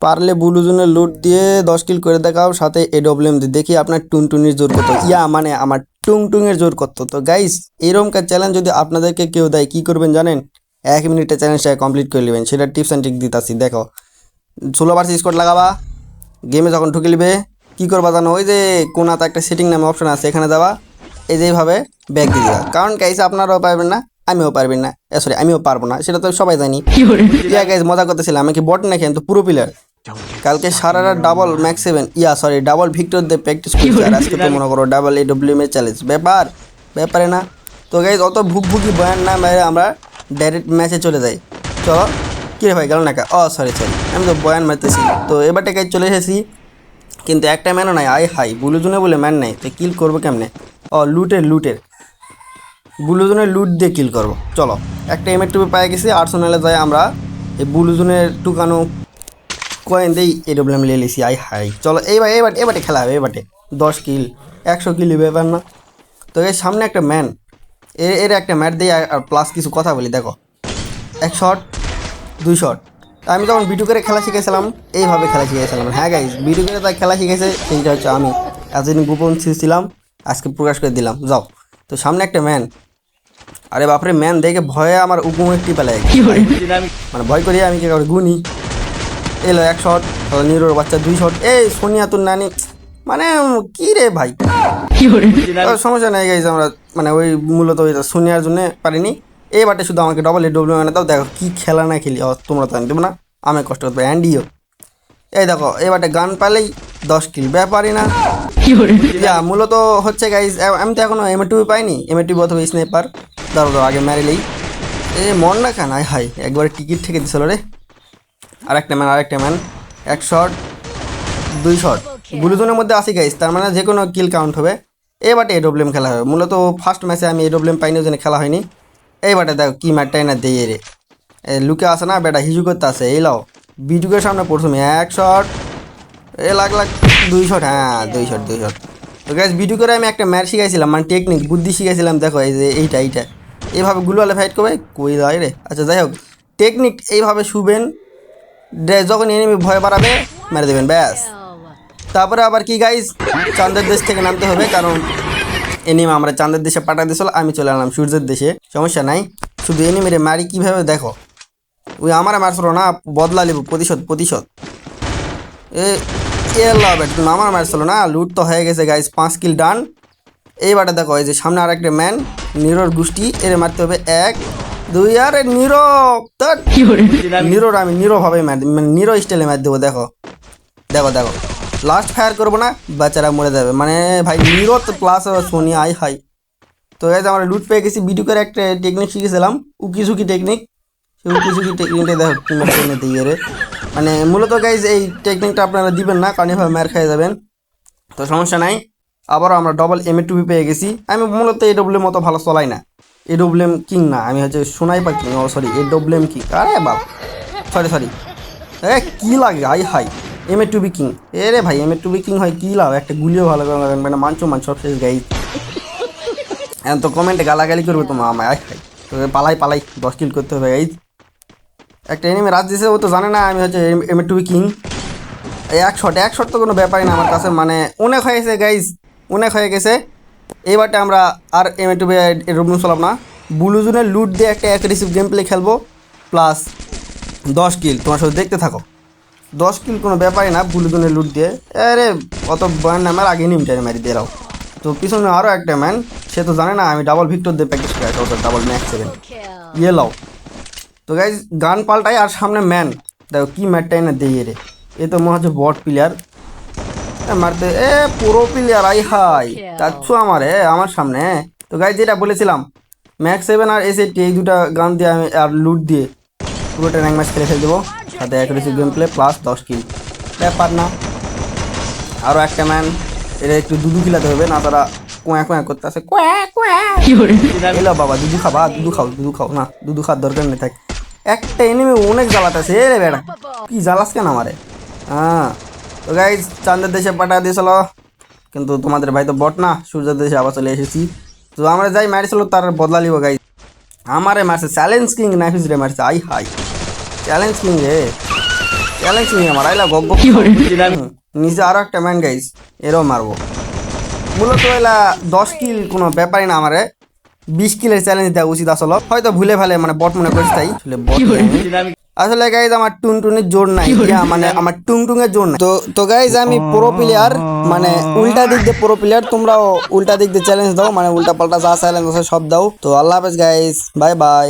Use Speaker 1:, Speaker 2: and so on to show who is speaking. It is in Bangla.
Speaker 1: পারলে ব্লু জোনের লুট দিয়ে 10 কিল করে দেখাও, সাথে এডব্লিউএম দিয়ে দেখি আপনার টুনটুনির জোর কত। মানে আমার টুংটুঙের জোর কত। তো গাইস, এরকমকার চ্যালেঞ্জ যদি আপনাদেরকে কেউ দেয় কি করবেন জানেন? 1 মিনিটে চ্যালেঞ্জটা কমপ্লিট করে নেবেন। সেটা টিপস অ্যান্ড ট্রিক দিতাছি, দেখো। 16 স্কোর লাগাবা, গেমে যখন ঢুকে নিবে কী করবা জানো? ওই যে কোনাতে একটা সেটিং নামে অপশন আছে, এখানে যাবা, এই যে এইভাবে ব্যাক দিয়ে দিবা। কারণ গাইস আপনারাও পারবেন না, আমিও পারবেন না, সরি আমিও পারবো না, সেটা তো সবাই জানি। গাইস মজা করতেছিলাম, আমি কি বট না কিন্তু পুরো প্লেয়ার। কালকে সারা রাত ডাবল ম্যাক্স 7 ডাবল ভিক্টর দিয়ে প্র্যাকটিস করছি, আর আজকে তো মনে করো ডাবল এডব্লিউএম এর চ্যালেঞ্জ। ব্যাপারে না। তো গাইস অত ভুকি বয়ান না মেরে আমরা ডাইরেক্ট ম্যাচে চলে যাই। চলো। কী রে ভাই গেল না কা? সরি আমি তো বয়ান মারতেছি। তো এবারটা গাইস চলে এসেছি, কিন্তু একটা ম্যানও নাই। হাই ব্লু জোনে বলে ম্যান নাই, তো কিল করবো কেমনে? লুটের ব্লু জোনের লুট দিয়ে কিল করবো। চলো, একটা এমএর টুপি পাই গেছি, আর্সেনালে যাই আমরা এই ব্লু জোনের টুকানো কয়েন দেই, এডব্লিউএম লিয়ে লিছি। হাই চলো, এবারে খেলা হবে। এবারে 10 কিল 100 কিল ব্যাপার না। তো এর সামনে একটা ম্যান, এর একটা ম্যাট দিই আর প্লাস কিছু কথা বলি। দেখো, 1 শট 2 শট। আমি যখন ভিডিও করে খেলা শিখেছিলাম, এইভাবে খেলা শিখেছিলাম। হ্যাঁ গাইজ, ভিডিও করে তাই খেলা শিখেছে, সেইটা হচ্ছে আমি। এতদিন গোপন ছিলাম, আজকে প্রকাশ করে দিলাম। যাও। তো সামনে একটা ম্যান, আরে বাপরে, ম্যান দেখে ভয়ে আমার উকুম একটি পেলায়, মানে ভয় করি আমি কে গুনি। এলো 1 শট, নিরোর বাচ্চা 2 শট। এই সোনিয়া তোর নানি, মানে কি রে ভাই, সমস্যা নেই গাইজ, আমরা মানে ওই মূলত ওই সোনিয়ার জন্য পারিনি। এবারটা শুধু আমাকে ডবল এডব্লিউএম এনে দাও। দেখো কি খেলা না খেলি, তোমরা তো দেবো না, আমি কষ্ট করতে অ্যান্ডিও। এই দেখো, এবারটা গান পালেই 10 কিল, ব্যাপারই না। মূলত হচ্ছে গাইজ, আমি তো এখনো এমএ2 পাইনি, এমএ2 অথবা স্নাইপার। ধরো আগে মেরেলেই মন না খান। হাই একবারে টিকিট থেকে দিছিল রে। আরেকটা ম্যান 1 শট 2 শট। ব্লু জোনের মধ্যে আসি গাইস, তার মানে যে কোনো কিল কাউন্ট হবে। এবারে এডব্লিউএম খেলা হবে। মূলত ফার্স্ট ম্যাচে আমি এডব্লিউএম পাইনি, ওই জন্য খেলা হয়নি। এইবারে দেখো কি ম্যাটটাই না দিয়ে রে, লুকে আসে না বেটা, হিজু করতে আসে। এই লাও বিটুকের সামনে প্রথমে 1 শট, লাখ 2 শট। হ্যাঁ 2 শট। তো গাইস, ভিডিও করে আমি একটা ম্যাচ শিখাইছিলাম, মানে টেকনিক বুদ্ধি শিখাইছিলাম। দেখো এই যে এইটা এইভাবে গুলোয়ালে ফাইট করবে, কই যায় রে। আচ্ছা যাই হোক, টেকনিক এইভাবে শুবেন, যখন এনিমি ভয় বাড়াবে মেরে দেবেন, ব্যাস। তারপরে আবার কি গাইজ, চাঁদের দেশ থেকে নামতে হবে, কারণ এনিমি আমরা চাঁদের দেশে পাঠা দিয়েছিল, আমি চলে আনলাম সূর্যের দেশে। সমস্যা নাই, শুধু এনিমিরে মারি কীভাবে দেখো। ওই আমার মারছিল না, বদলা নেব, প্রতিশোধ। তুমি আমার মারছিল না, লুট তো হয়ে গেছে গাইজ, 5 কিল ডান। এইবারে দেখো, এই যে সামনে আর একটা ম্যান, নিরোর গোষ্ঠী, এর মারতে হবে 1 2। আরে নিরোর আমি নিরোভাবে মানে নিরো স্টাইলে মার দেবো। দেখো লাস্ট ফায়ার করবো না, বাচ্চারা মরে যাবে। মানে ভাই নিরো প্লাস সোনি। হাই তো গাইজ, আমরা লুট পেয়ে গেছি। ভিডিও করে একটা টেকনিক শিখেছিলাম, উকিঝুঁকি টেকনিক। সেই উকিঝুঁকি টেকনিকটা দেখো কিনে দিয়ে রে। মানে মূলত গাইজ এই টেকনিকটা আপনারা দিবেন না, কারণ এভাবে মার খেয়ে যাবেন। তো সমস্যা নাই, আবারও আমরা ডবল এমএ2 পেয়ে গেছি। আমি মূলত এডব্লিউএম মতো ভালো চলাই না, এডব্লিউএম কিং না, আমি হচ্ছে sniper king. Sorry AWM king, আরে বাপ, সরি কী লাগে। হাই এমএ2 কিং। রে ভাই এমএ2 কিং হয় কী লাভ, একটা গুলিও ভালো করে লাগবে না, মানছো সব শেষ গাইজ। এখন তো কমেন্টে গালাগালি করবে তোমার আমায়। হাই তো পালাই 10 কিল করতে হবে গাইজ। একটা এনিমি রাজ দিয়েছে, ও তো জানে না আমি হচ্ছে এমএ2 কিং। 1 শট তো কোনো ব্যাপারই না আমার কাছে, মানে অনেক হয়ে গেছে গাইজ, অনেক হয়ে গেছে। এইবারটা আমরা আর এমএ2 রুম চলাম না, ব্লু জোনের লুট দিয়ে একটা অ্যাগ্রেসিভ গেম প্লে খেলবো, প্লাস 10 কিল। তোমার সাথে দেখতে থাকো, 10 কিল কোনো ব্যাপারই না ব্লু জোনের লুট দিয়ে। আরে অত বয়ান আমার আগে নিমটাই মারি দিয়ে দাও। তো পিছনে আরও একটা ম্যান, সে তো জানে না আমি ডাবল ভিক্টর দিয়ে প্র্যাকটিস করে আসি, ডাবল ম্যাক্স 7 লাও। তো গাইজ গান পাল্টাই, আর সামনে ম্যান দেখো কি ম্যাটটাই না দিয়ে রে। এ তো মনে হচ্ছে বট প্লেয়ার মারতে, পুরো প্লেয়ার। হাই চাচ্ছু আমার সামনে। তো গাইজ যেটা বলেছিলাম, ম্যাক্স 7 আর এস80 এই দুটা গান দিয়ে আমি আর লুট দিয়ে পুরোটা র্যাঙ্ক ম্যাচ খেলে ফেলে দেবো, সাথে অ্যাগ্রেসিভ গেম প্লে প্লাস 10 কিল, ব্যাপার না। আরও একটা ম্যান, এটা একটু দুধু খিলাতে হবে, না তারা কোয়া করতে আসে। এলো বাবা, দুধু খাও না, দুধু খাওয়ার দরকার নেই থাক। একটা এনিমি অনেক জ্বালাতেছে রে বেড়া, কি জ্বালাস কেন আমারে। হ্যাঁ তো গাইজ চাঁদের দেশে পাঠা দিয়েছিল, কিন্তু তোমাদের ভাই তো বট না, সূর্যের দেশে আবার চলে এসেছি। তো আমরা যাই মারিছিল তার বদলা লিব গাইজ। আমারে মারছে চ্যালেঞ্জ কিং নাফিস রে মারছে। হাই চ্যালেঞ্জ কিং রে, চ্যালেঞ্জ নিয়ে আমার আইলা গগ নিচে আরো একটা ম্যান গাইস এরও মারবো মূলত এলা 10 কিল কোনো ব্যাপারই না আমারে 20 কিলের চ্যালেঞ্জ দেওয়া উচিত আসলে হয়তো ভুলে ফেলে মানে বট মনে করিস তাই আসলে আসলে গাইজ আমার টুনটুনির জোর নাই মানে আমার টুংটুঙের জোর নাই তো গাইজ আমি প্রো প্লেয়ার মানে উল্টা দিক দিয়ে প্রো প্লেয়ার তোমরাও উল্টা দিক দিয়ে চ্যালেঞ্জ দাও মানে উল্টা পাল্টা যা চ্যালেঞ্জ আছে সব দাও তো আল্লাহ হাফেজ গাইজ বাই বাই